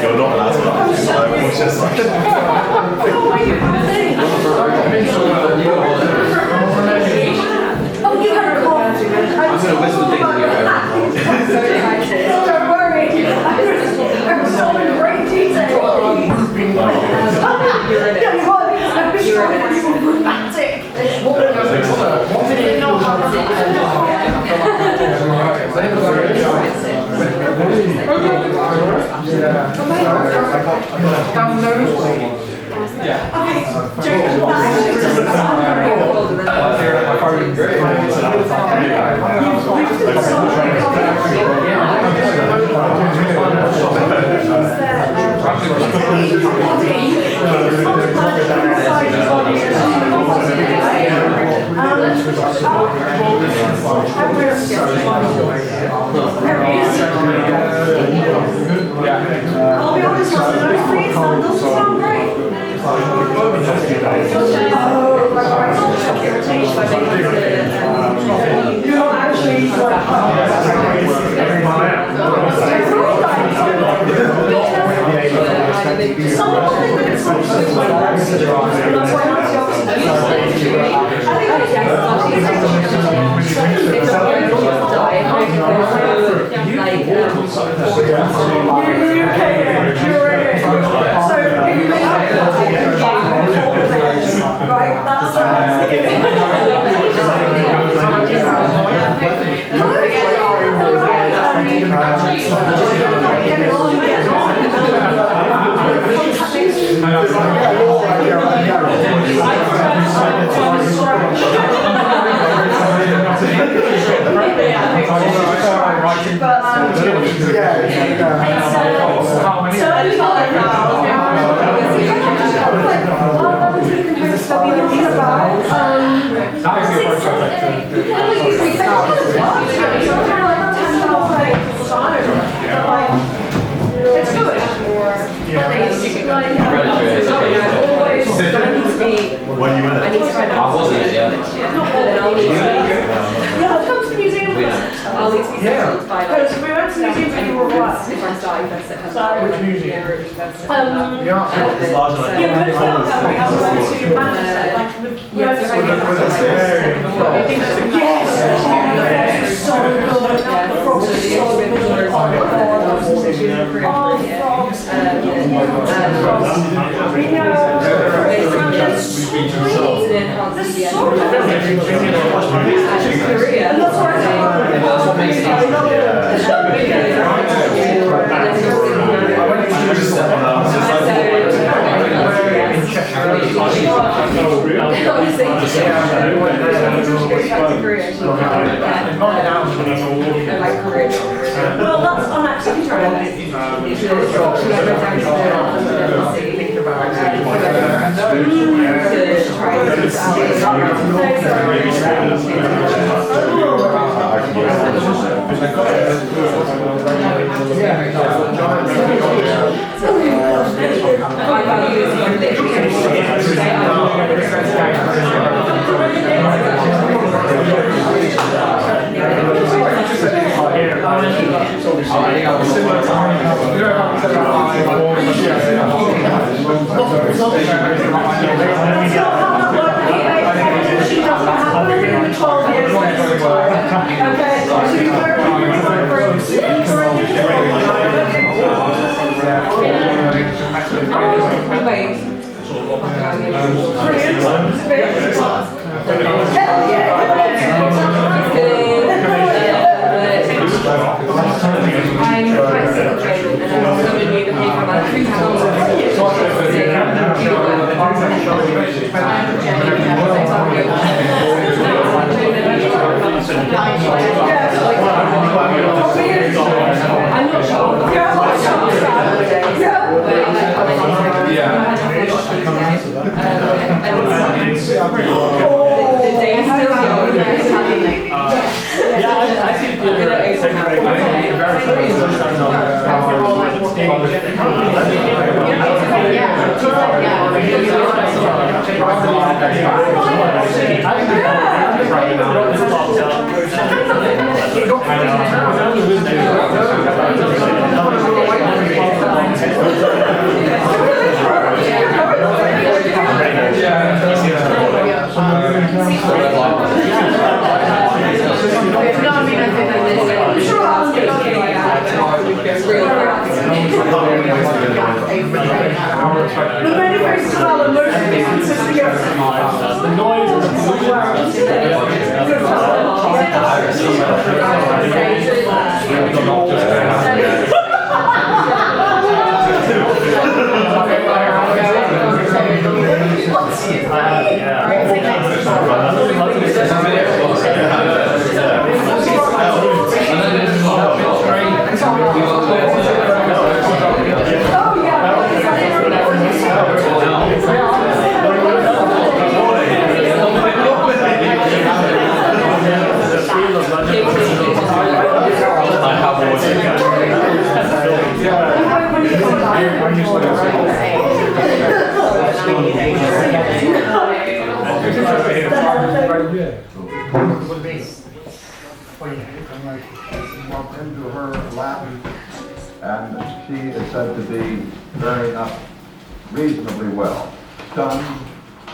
You're not allowed to laugh. It's just like... Oh, you had a call. I'm going to whisper things in your ear. Don't worry. I was told in great detail. You're romantic. I'll be honest, those three sound sound great. When you were there? I wasn't, yeah. Yeah, I'll come to the museum. I'll need to be settled by Because we went to the museum when you were what? if I'm starting first September. Sorry. Which museum? It's large enough. Yeah, but it's not that we have to go to Manchester, like the Yes, yes, so good. The frogs are so good. Oh, frogs. We know. Korea. And that's where well, that's on activity trail. Okay, The day is still young, it's happening. Yeah, I think you're second The manifestation of emotion consisting of the noise Walked into her lap, and she is said to be very up reasonably well. Stunned,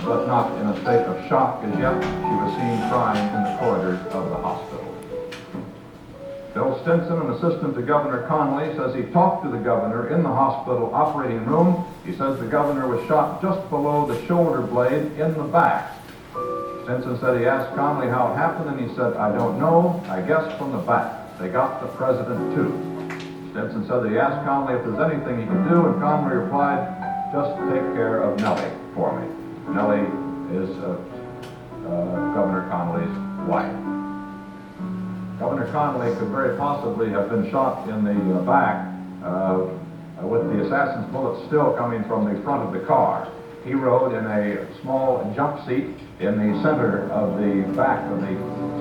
but not in a state of shock as yet. She was seen crying in the corridors of the hospital. Bill Stinson, an assistant to Governor Connolly, says he talked to the governor in the hospital operating room. He says the governor was shot just below the shoulder blade in the back. Stinson said he asked Connolly how it happened, and he said, "I don't know, I guess from the back. They got the president too." Stinson said that he asked Connolly if there's anything he could do, and Connolly replied, "Just take care of Nellie for me." Nellie is Governor Connolly's wife. Governor Connolly could very possibly have been shot in the back with the assassin's bullet still coming from the front of the car. He rode in a small jump seat in the center of the back of the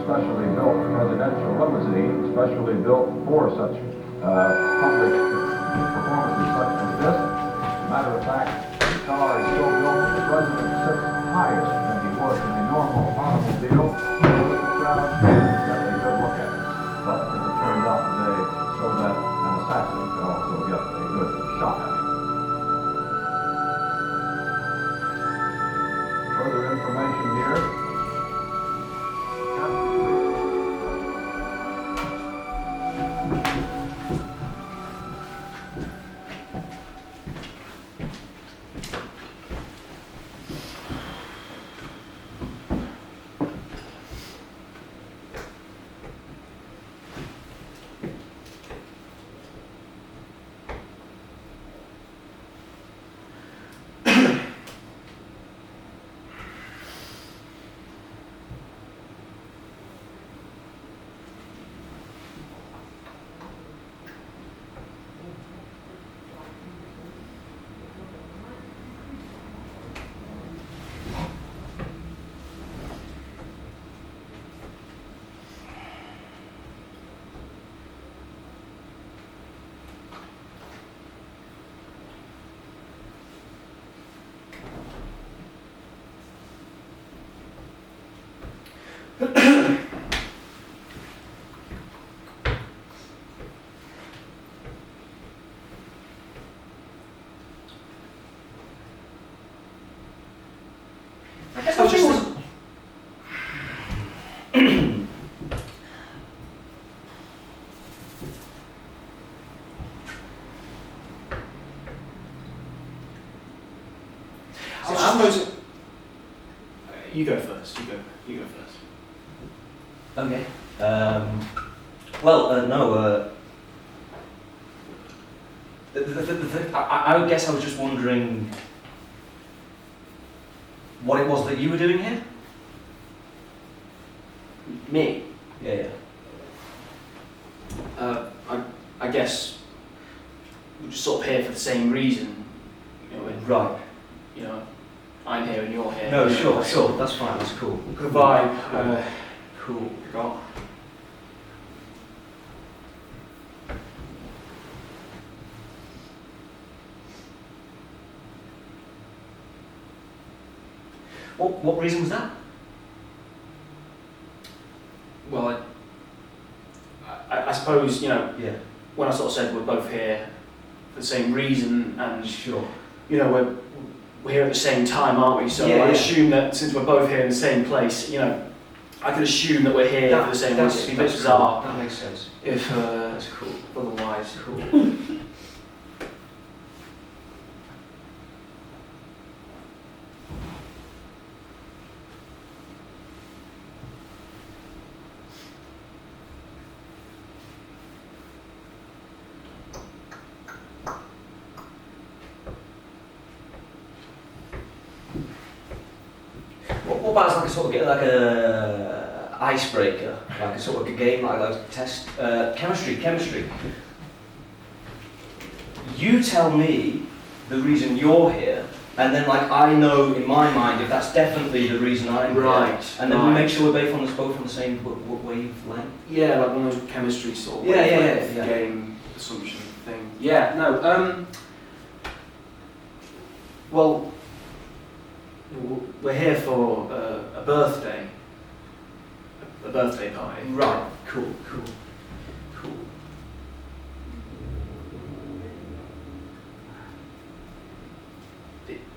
specially built presidential limousine, specially built for such public performances such as this. As a matter of fact, the car is so built that the president sits higher than he would in a normal automobile. With the crowd, that they could look at it. But as it turned out today, so that an assassin could also get a good shot at him. Further information here. I guess I was just... You go first. You go first. Okay. Well, no. I guess I was just wondering what it was that you were doing here. Me? Yeah. I guess we're just sort of here for the same reason. You know, Right. you know, I'm here and you're here. No, You know, sure, that's fine, that's cool. Good vibe. Cool. Forgot. What reason was that? Well, I suppose, you know, Yeah. when I sort of said we're both here for the same reason, and Sure. you know, we're here at the same time, aren't we? So Yeah, I yeah. assume that since we're both here in the same place, you know, I could assume that we're here for the same reason. It'd be a bit bizarre That makes sense. if That's cool. otherwise. Cool. What about like a sort of like a icebreaker, like a sort of a game, like a test, chemistry. You tell me the reason you're here, and then like I know in my mind if that's definitely the reason I'm Right, here, and then we right. make sure we're both on the same wavelength. Yeah, like one of those chemistry sort of Yeah, yeah, wavelength yeah. game assumption thing. Yeah, no. Well, we're here for a birthday party. Right. Cool.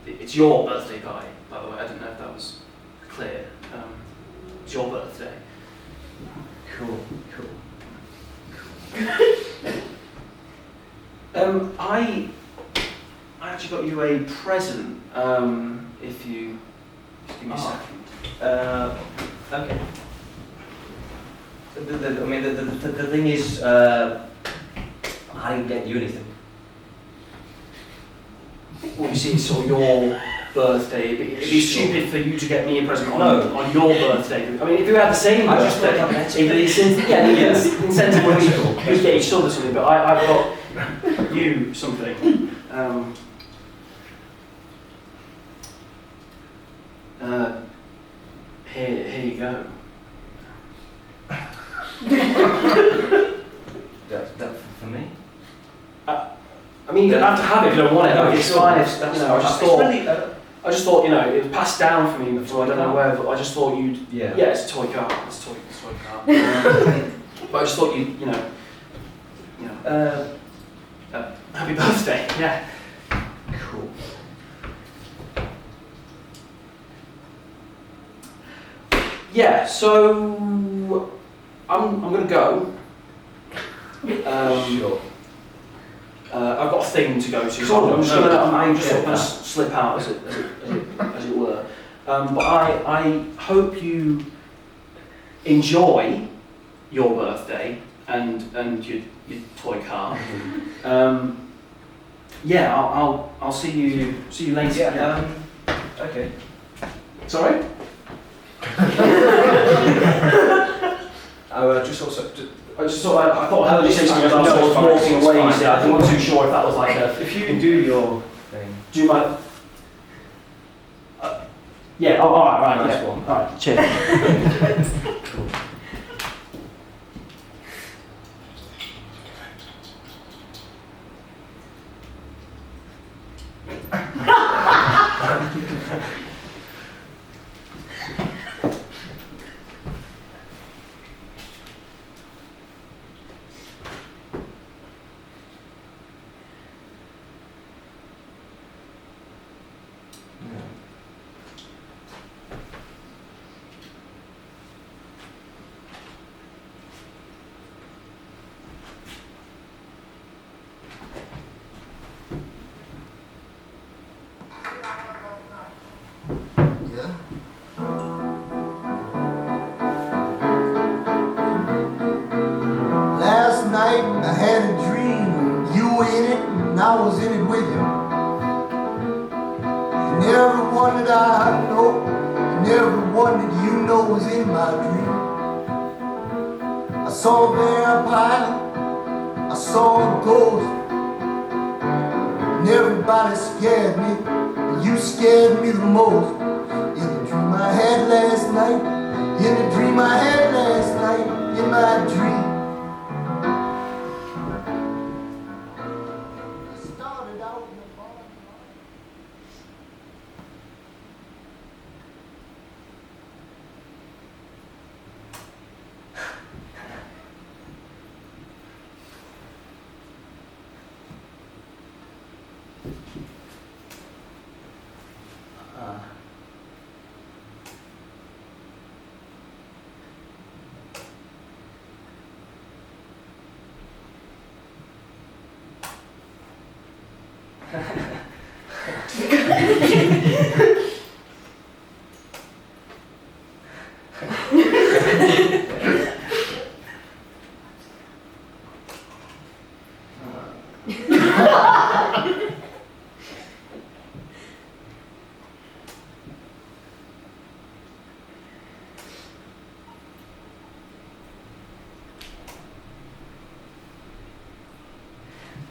It's your birthday party, by the way. I didn't know if that was clear. It's your birthday. Cool. I actually got you a present. If you just give me a second. Okay. The thing is, I didn't get you anything. Well, you see, it's sort of your birthday. It'd be Sure. stupid for you to get me a present on, No. on your birthday. I mean, if we had the same I just birthday, thought that's the incentive would be Sure. we'd get each other something. But I've got you something. Here you go. That for me? I mean, you don't have to have it if you don't want it. No, Like, it's sure. fine. If, you know, I just thought, you know, it was passed down for me before. I don't know where, but I just thought you'd. Yeah. Yeah, it's a toy car. It's a toy car. But I just thought you know. Happy birthday. Yeah. Cool. Yeah. So I'm gonna go. Sure. I've got a thing to go to, so Cool. I'm just No, gonna that. slip out as it were. But I hope you enjoy your birthday and your toy car. Yeah, I'll see you later. Yeah. Okay. Sorry? I just thought I thought I heard you say something about No, sort of it's fine, walking it's away. fine. You see, I wasn't too sure if that was like a. If you can do your thing. Do you mind? Yeah. Oh, all right. Nice Yeah. one. All right. Cheers. Cool. Last night I had a dream, you were in it and I was in it with you. And everyone that I know, and everyone that you know was in my dream. I saw a vampire, I saw a ghost, and everybody scared me. you scared me the most. In the dream I had last night, in the dream I had last night, in my dream. I started out in the barn.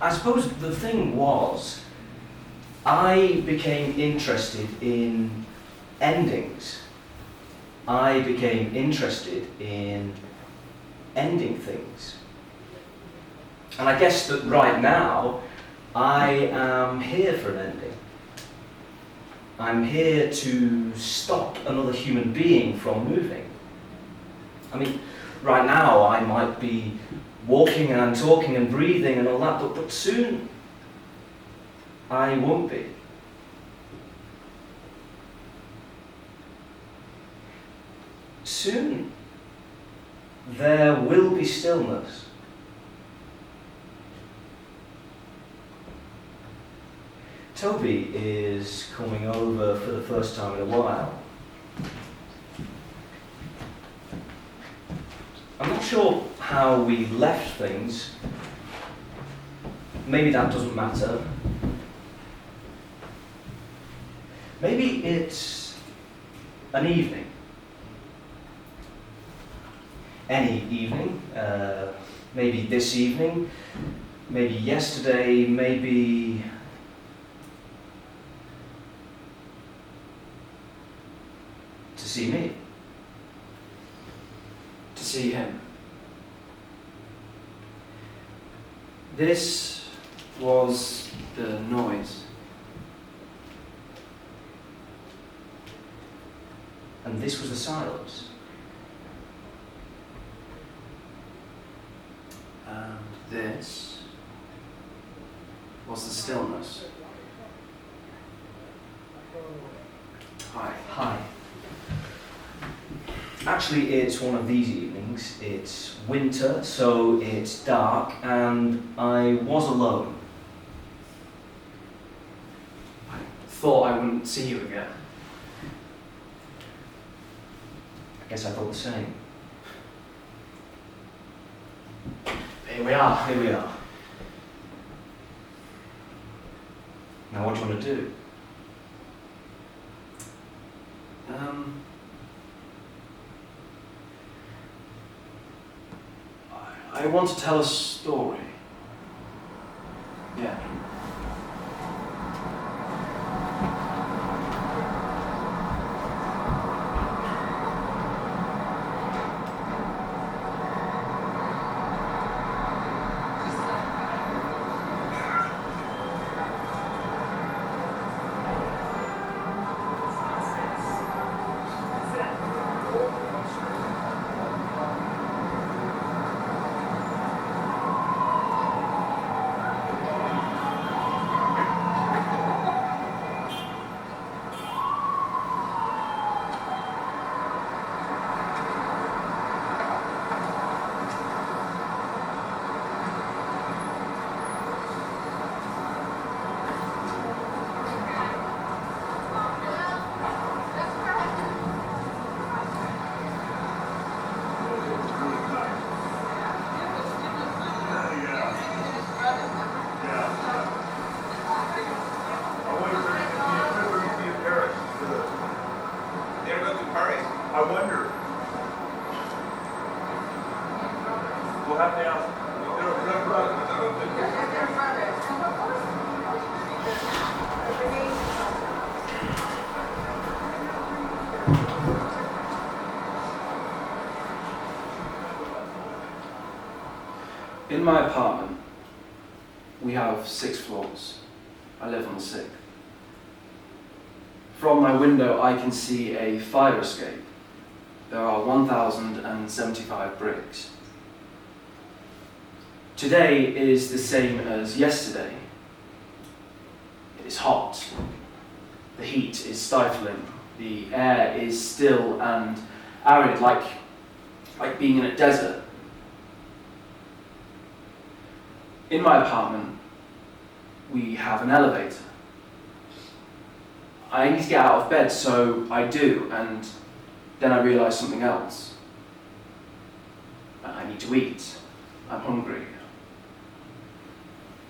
I suppose the thing was, I became interested in endings. I became interested in ending things. And I guess that right now, I am here for an ending. I'm here to stop another human being from moving. I mean, right now I might be walking and talking and breathing and all that, but soon I won't be. Soon there will be stillness. Toby is coming over for the first time in a while. I'm not sure how we left things. Maybe that doesn't matter. Maybe it's an evening. Any evening. Maybe this evening. Maybe yesterday. Maybe... to see me. To see him. This was the noise. And this was the silence. And this was the stillness. Hi. Hi. Actually, it's one of these evenings. It's winter, so it's dark, and I was alone. I thought I wouldn't see you again. I guess I thought the same. Here we are. Here we are. Now, what do you want to do? I want to tell a story. Yeah. I wonder. We'll have to ask. In my apartment, we have 6 floors. I live on the 6th. From my window, I can see a fire escape. There are 1,075 bricks. Today is the same as yesterday. It is hot. The heat is stifling. The air is still and arid, like being in a desert. In my apartment, we have an elevator. I need to get out of bed, so I do, and then I realise something else. I need to eat. I'm hungry.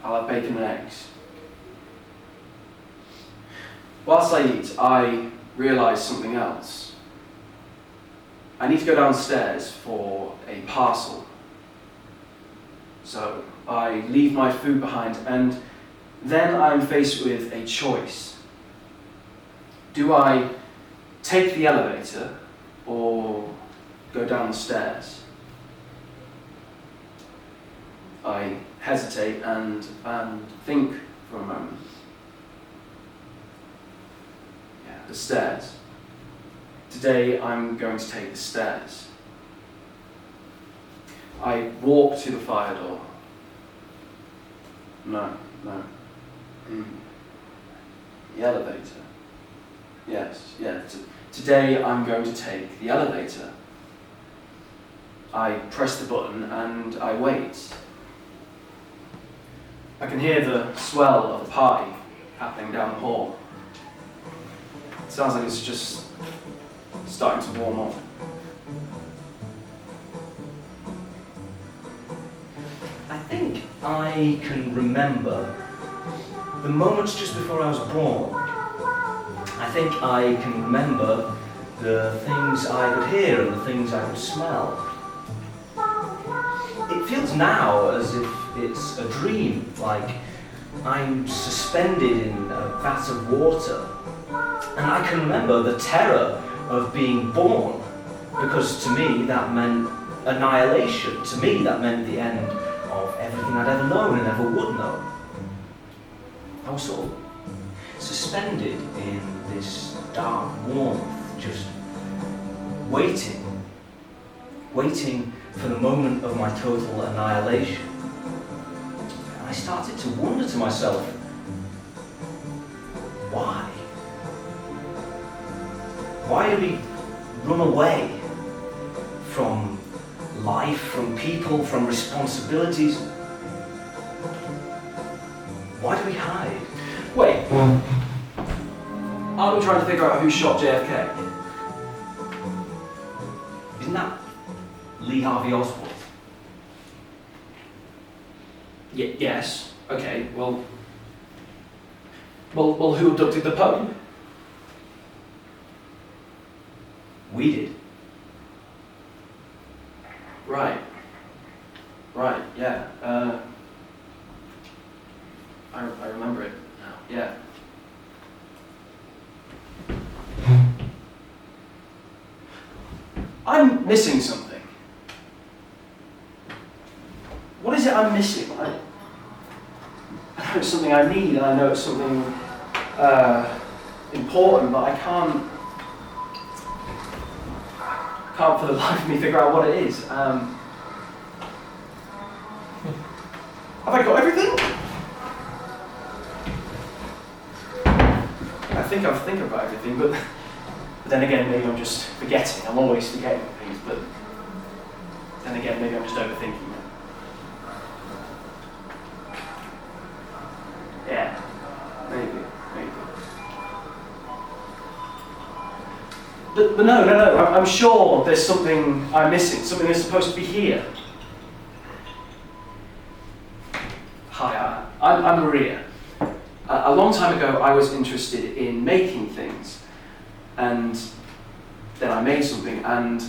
I'll have bacon and eggs. Whilst I eat, I realise something else. I need to go downstairs for a parcel. So I leave my food behind, and then I'm faced with a choice. Do I take the elevator or go down the stairs? I hesitate and think for a moment. Yeah, the stairs. Today I'm going to take the stairs. I walk to the fire door. No. The elevator. Yes. Today I'm going to take the elevator. I press the button and I wait. I can hear the swell of the party happening down the hall. It sounds like it's just starting to warm up. I think I can remember the moments just before I was born. I think I can remember the things I could hear and the things I could smell. It feels now as if it's a dream, like I'm suspended in a vat of water. And I can remember the terror of being born, because to me that meant annihilation. To me that meant the end of everything I'd ever known and ever would know. I was sort of suspended in this dark warmth, just waiting for the moment of my total annihilation. And I started to wonder to myself, why? Why do we run away from life, from people, from responsibilities? Why do we hide? Wait. Aren't we trying to figure out who shot JFK? Isn't that Lee Harvey Oswald? Yes. Okay. Well, who abducted the Pope? We did. Right. Yeah. I remember it now. Yeah. I'm missing something. What is it I'm missing? I know it's something I need, and I know it's something important, but I can't for the life of me figure out what it is. Have I got everything? I think I'm thinking about everything, but then again, maybe I'm just forgetting. I'm always forgetting things, but then again, maybe I'm just overthinking it. Yeah, maybe. But no, I'm sure there's something I'm missing, something that's supposed to be here. Hi, I'm Maria. A long time ago, I was interested in making things, and then I made something, and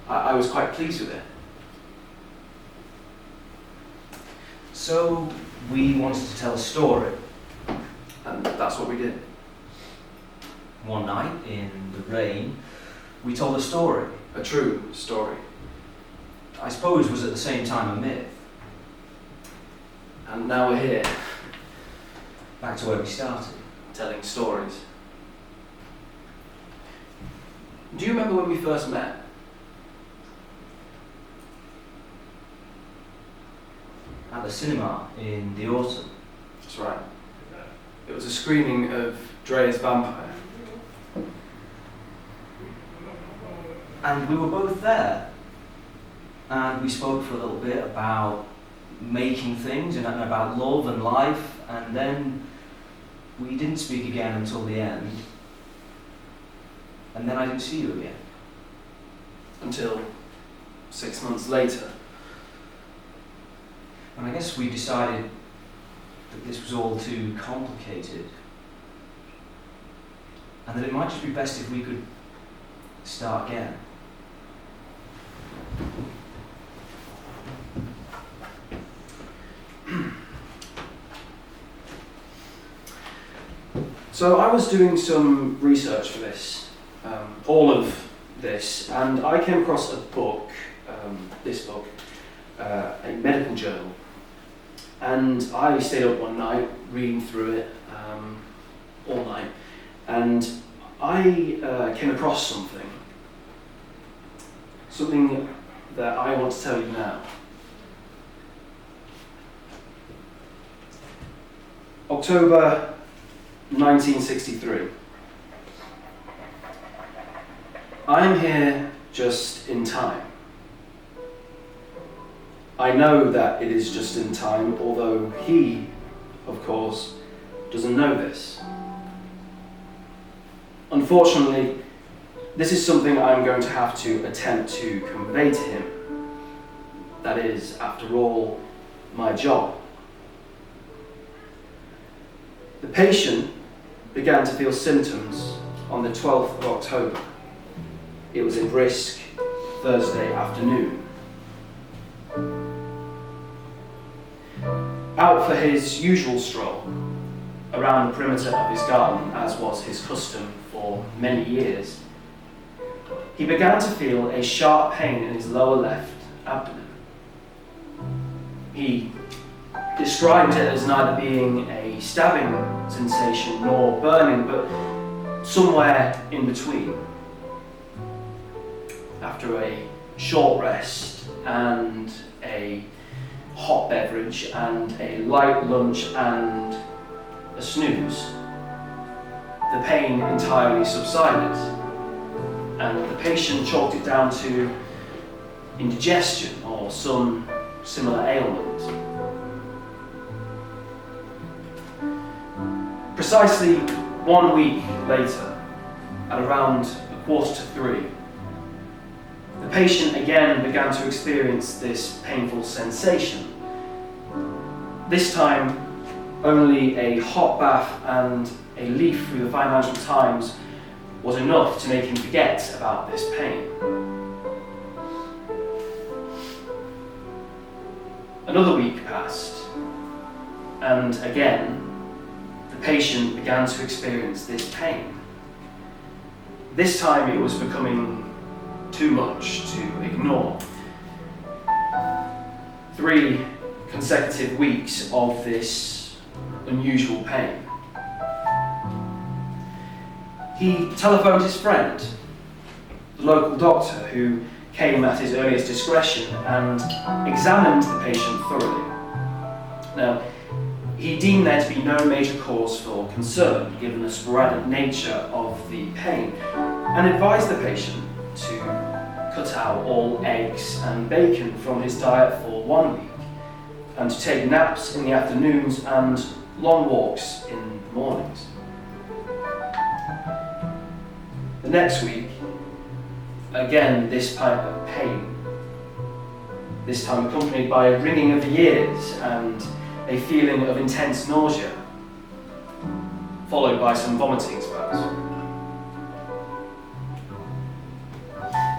I was quite pleased with it. So we wanted to tell a story. And that's what we did. One night in the rain, we told a story. A true story. I suppose was at the same time a myth. And now we're here, Back to where we started. telling stories. Do you remember when we first met? At the cinema in the autumn. That's right. It was a screening of Dre's Vampyr. And we were both there. And we spoke for a little bit about making things and about love and life, and then we didn't speak again until the end. And then I didn't see you again. Until 6 months later. And I guess we decided that this was all too complicated. And that it might just be best if we could start again. So I was doing some research for this, all of this, and I came across a book, this book, a medical journal, and I stayed up one night reading through it all night, and I came across something that I want to tell you now. October 1963. I am here just in time. I know that it is just in time, although he, of course, doesn't know this. Unfortunately, this is something I'm going to have to attempt to convey to him. That is, after all, my job. The patient began to feel symptoms on the 12th of October. It was a brisk Thursday afternoon. Out for his usual stroll around the perimeter of his garden, as was his custom for many years, he began to feel a sharp pain in his lower left abdomen. He described it as neither being a stabbing sensation nor burning, but somewhere in between. After a short rest and a hot beverage and a light lunch and a snooze, the pain entirely subsided, and the patient chalked it down to indigestion or some similar ailment. Precisely 1 week later, at around 2:45, the patient again began to experience this painful sensation. This time, only a hot bath and a leaf through the Financial Times was enough to make him forget about this pain. Another week passed, and again, the patient began to experience this pain. This time it was becoming too much to ignore. 3 consecutive weeks of this unusual pain. He telephoned his friend, the local doctor, who came at his earliest discretion and examined the patient thoroughly. Now, he deemed there to be no major cause for concern, given the sporadic nature of the pain, and advised the patient to cut out all eggs and bacon from his diet for 1 week, and to take naps in the afternoons and long walks in the mornings. The next week, again this type of pain, this time accompanied by a ringing of the ears and a feeling of intense nausea, followed by some vomiting spells.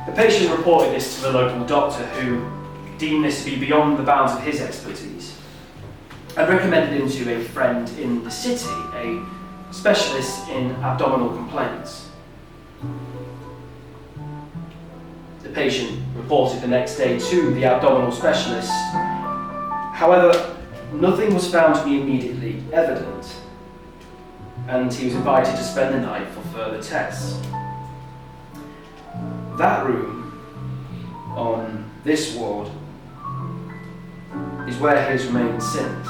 The patient reported this to the local doctor, who deemed this to be beyond the bounds of his expertise and recommended him to a friend in the city, a specialist in abdominal complaints. The patient reported the next day to the abdominal specialist. However, Nothing was found to be immediately evident, and he was invited to spend the night for further tests. That room on this ward is where he has remained since.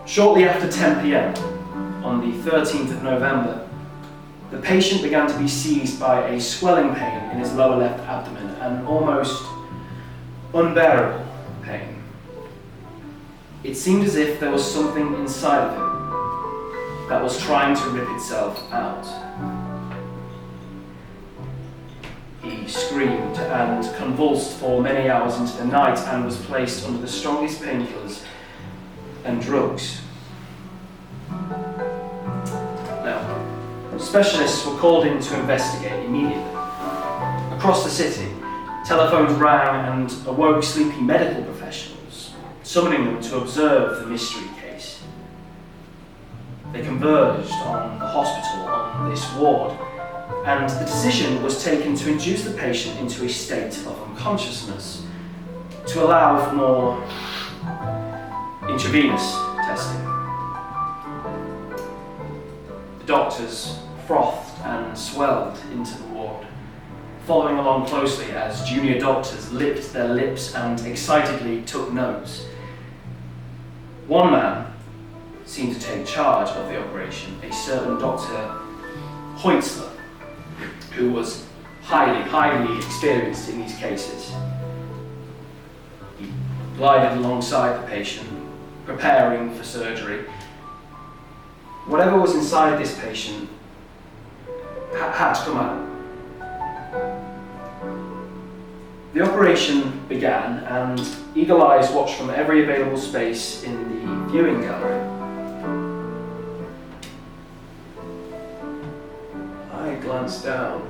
Shortly after 10 p.m. on the 13th of November, the patient began to be seized by a swelling pain in his lower left abdomen, an almost unbearable pain. It seemed as if there was something inside of him that was trying to rip itself out. He screamed and convulsed for many hours into the night and was placed under the strongest painkillers and drugs. Now, specialists were called in to investigate immediately. Across the city, telephones rang and awoke sleepy medical professionals, summoning them to observe the mystery case. They converged on the hospital on this ward, and the decision was taken to induce the patient into a state of unconsciousness to allow for more intravenous testing. The doctors frothed and swelled into the ward, following along closely as junior doctors licked their lips and excitedly took notes. One man seemed to take charge of the operation, a certain Dr. Hoitzler, who was highly experienced in these cases. He glided alongside the patient, preparing for surgery. Whatever was inside this patient had to come out. The operation began, and eagle eyes watched from every available space in the viewing gallery. I glanced down.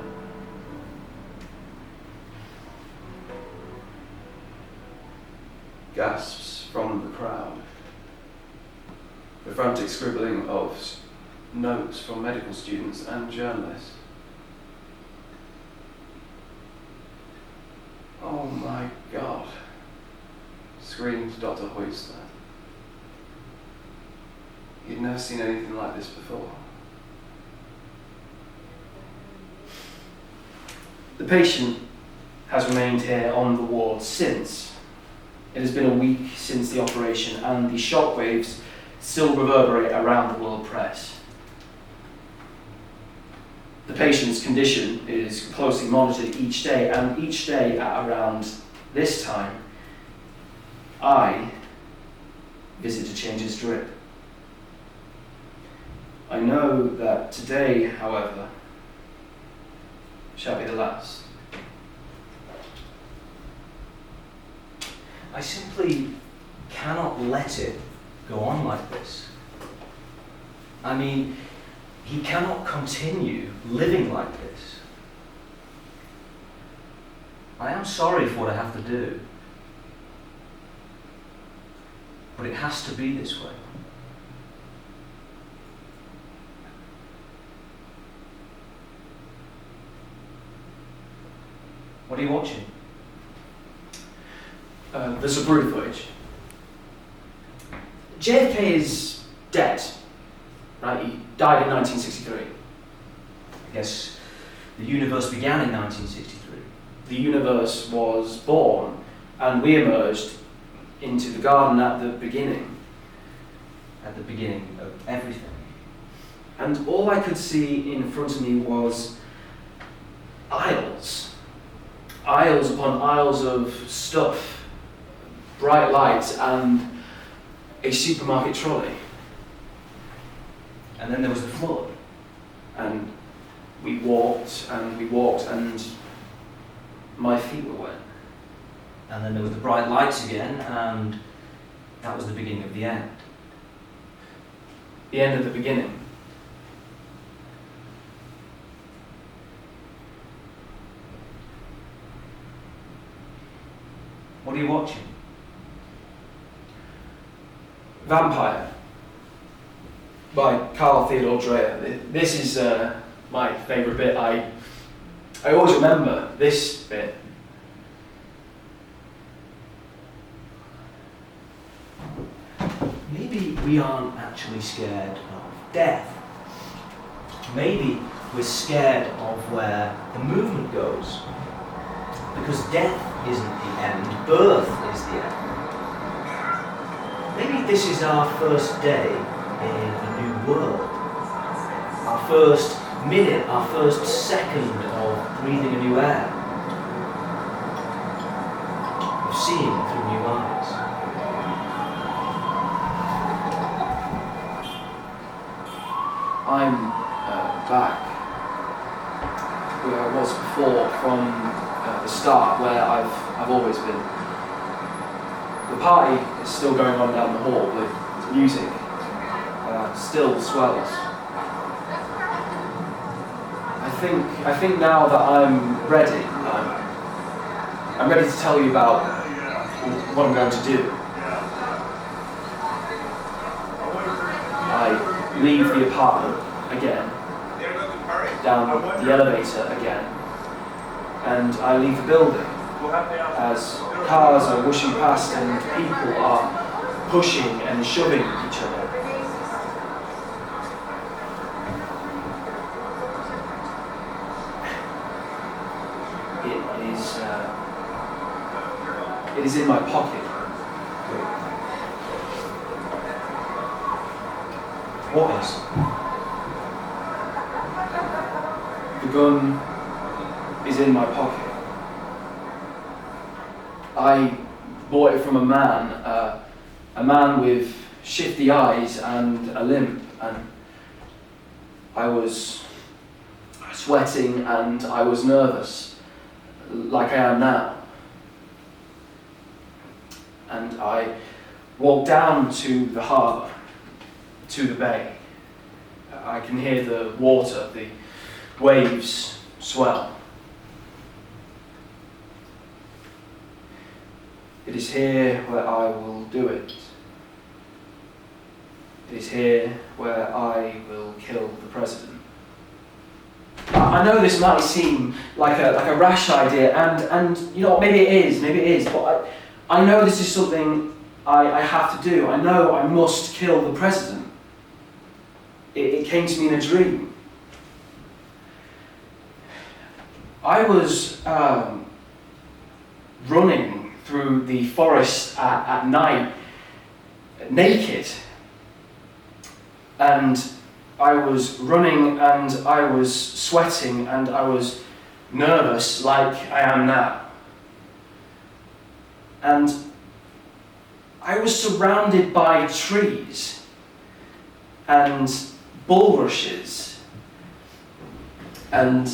Gasps from the crowd. The frantic scribbling of notes from medical students and journalists. "Oh my God," screamed Dr. Hoitzler. He'd never seen anything like this before. The patient has remained here on the ward since. It has been a week since the operation, and the shockwaves still reverberate around the world press. The patient's condition is closely monitored each day, and each day at around this time, I visit to change his drip. I know that today, however, shall be the last. I simply cannot let it go on like this. I mean, he cannot continue living like this. I am sorry for what I have to do, but it has to be this way. What are you watching? The Zabru footage. JFK is dead, right? He died in 1963. I guess the universe began in 1963. The universe was born, and we emerged into the garden at the beginning. At the beginning of everything. And all I could see in front of me was aisles. Aisles upon aisles of stuff, bright lights, and a supermarket trolley. And then there was the flood. And we walked, and my feet were wet. And then there was the bright lights again, and that was the beginning of the end. The end of the beginning. What are you watching? Vampyr by Carl Theodor Dreyer. This is my favourite bit. I always remember this bit. we aren't actually scared of death. Maybe we're scared of where the movement goes. Because death isn't the end, birth is the end. Maybe this is our first day in a new world. Our first minute, our first second of breathing a new air. Of seeing through new eyes. I'm back where I was before from the start, where I've always been. The party is still going on down the hall, the music still swells. I think now that I'm ready, I'm ready to tell you about what I'm going to do. I leave the apartment again, down the elevator again, and I leave the building as cars are whooshing past and people are pushing and shoving each other. It is in my pocket. What is? The gun is in my pocket. I bought it from a man with shifty eyes and a limp, and I was sweating and I was nervous, like I am now. And I walked down to the harbour, to the bay. I can hear the water, the waves swell. It is here where I will do it. It is here where I will kill the president. I know this might seem like a rash idea, and you know, maybe it is, but I know this is something I have to do. I know I must kill the president. It came to me in a dream. I was running through the forest at night, naked, and I was running and I was sweating and I was nervous like I am now. And I was surrounded by trees and bulrushes, and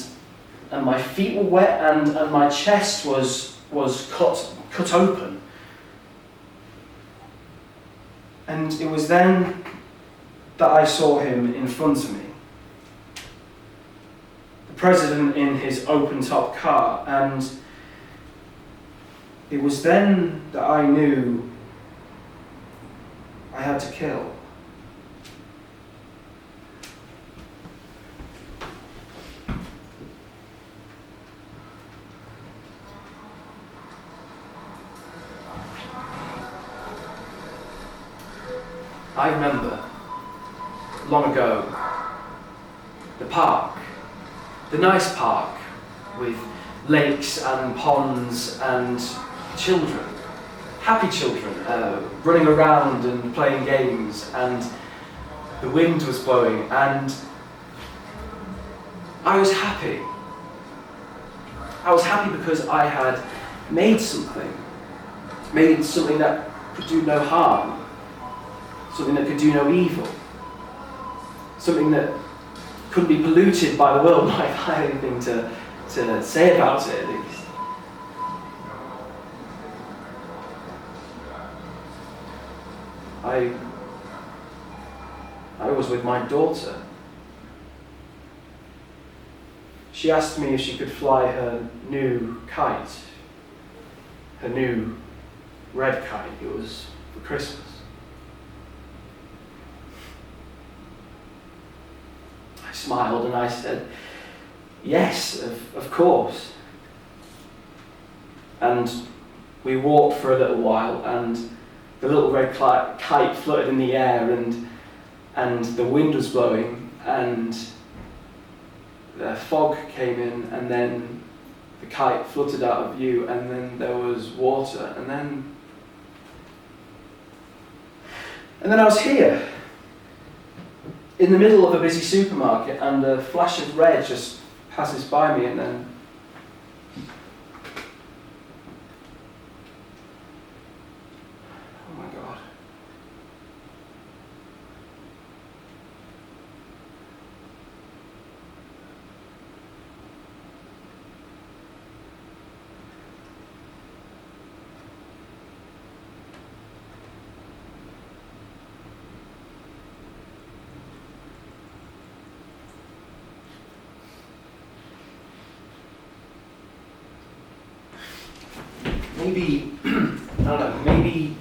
my feet were wet and my chest was cut open. And it was then that I saw him in front of me. The president in his open-top car, and it was then that I knew I had to kill. I remember, long ago, the park, the nice park with lakes and ponds and children, happy children, running around and playing games, and the wind was blowing, and I was happy. I was happy because I had made something that could do no harm, something that could do no evil, something that couldn't be polluted by the world. I had anything to say about it, at least. I was with my daughter. She asked me if she could fly her new kite, her new red kite. It was for Christmas. I smiled and I said, yes, of course. And we walked for a little while, and the little red kite floated in the air, and the wind was blowing, and the fog came in, and then the kite fluttered out of view, and then there was water, and then I was here, in the middle of a busy supermarket, and a flash of red just passes by me, and then oh my God. Maybe, I don't know, maybe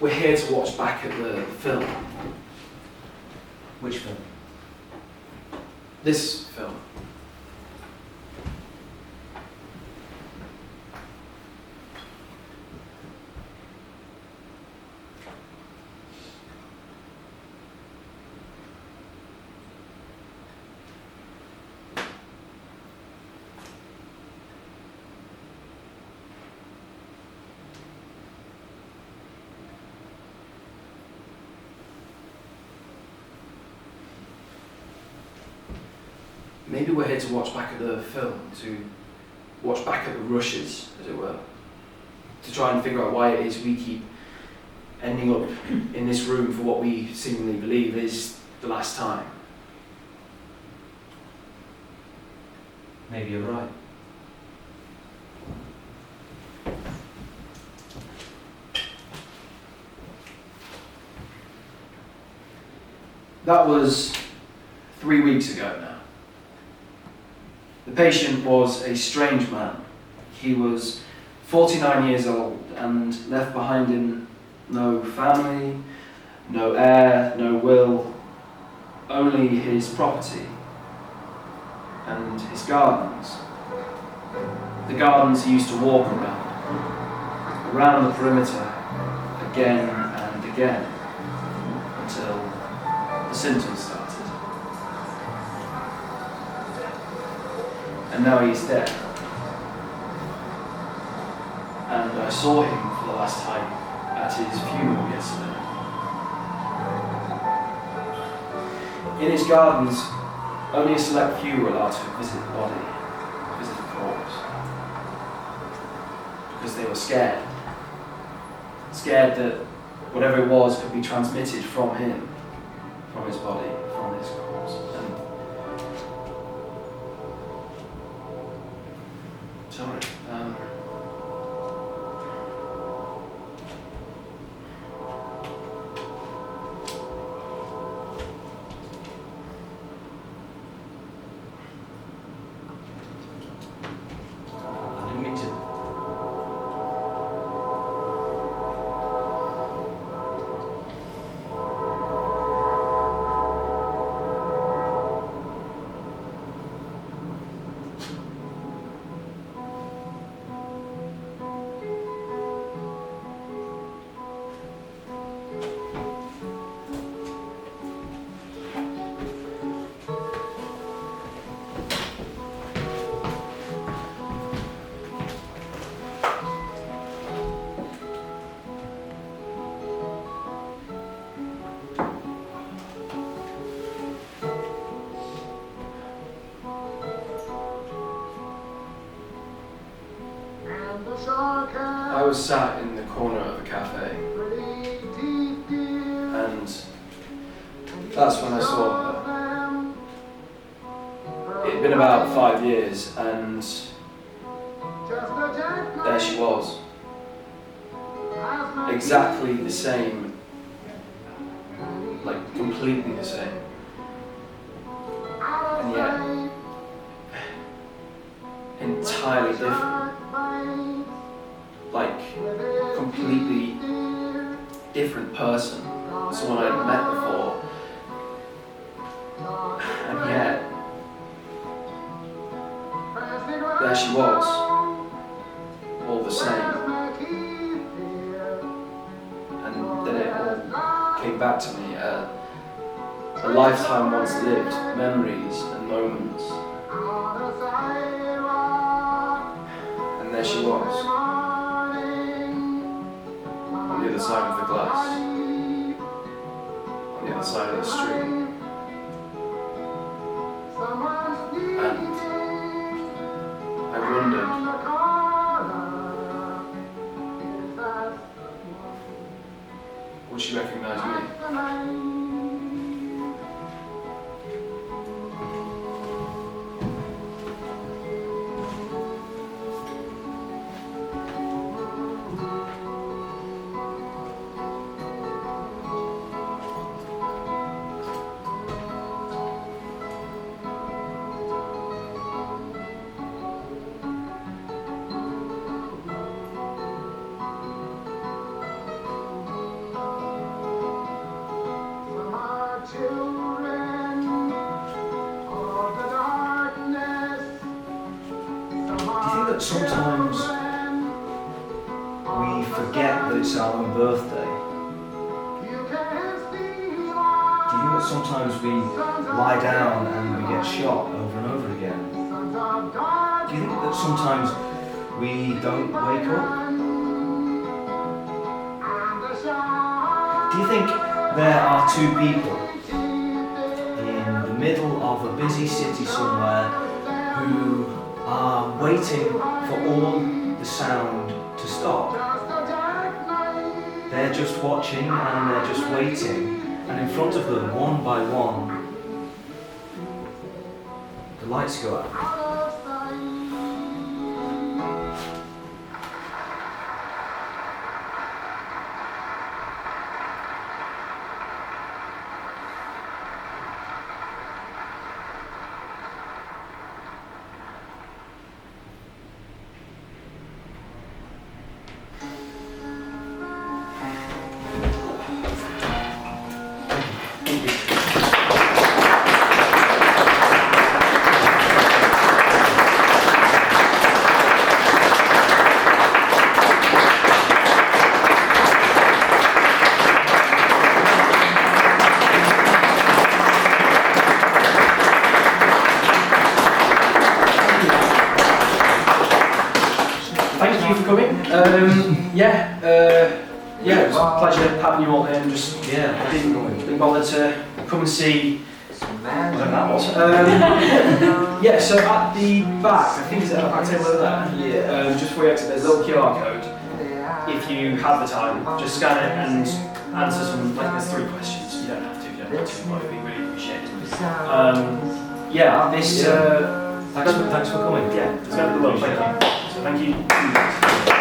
we're here to watch back at the film. Which film? This film. Maybe we're here to watch back at the film, to watch back at the rushes, as it were, to try and figure out why it is we keep ending up in this room for what we seemingly believe is the last time. Maybe you're right. That was 3 weeks ago now. The patient was a strange man. He was 49 years old and left behind him no family, no heir, no will, only his property and his gardens. The gardens he used to walk around the perimeter again and again until the symptoms started. And now he's dead. And I saw him for the last time at his funeral yesterday. In his gardens, only a select few were allowed to visit the body, visit the corpse. Because they were scared. Scared that whatever it was could be transmitted from him, from his body, from his corpse. Sorry. I didn't mean to. I was sat in the corner of a cafe, and that's when I saw her. It had been about 5 years, and there she was. Exactly the same, like completely the same. And yet, entirely different. Like, completely different person, someone I'd met before, and yet, there she was, all the same. back to me, a lifetime once lived, memories and moments. And there she was, on the other side of the glass, on the other side of the street. And I wondered, would she recognize me? That sometimes we forget that it's our own birthday. Do you think that sometimes we lie down and we get shot over and over again? Do you think that sometimes we don't wake up? Do you think there are two people in the middle of a busy city somewhere who are waiting for all the sound to stop? They're just watching and they're just waiting, and in front of them, one by one, the lights go out. Thank you for coming. It was a pleasure having you all here, and just didn't bother to come and see whatever that was. So at the back, I think it's at the back table over there. Just before you exit, there's a little QR code. If you have the time, just scan it and answer some. There's 3 questions. You don't have to. You don't want to, but it'd be really appreciated. Thanks for coming. Yeah, it's been a good one. Thank you. So thank you.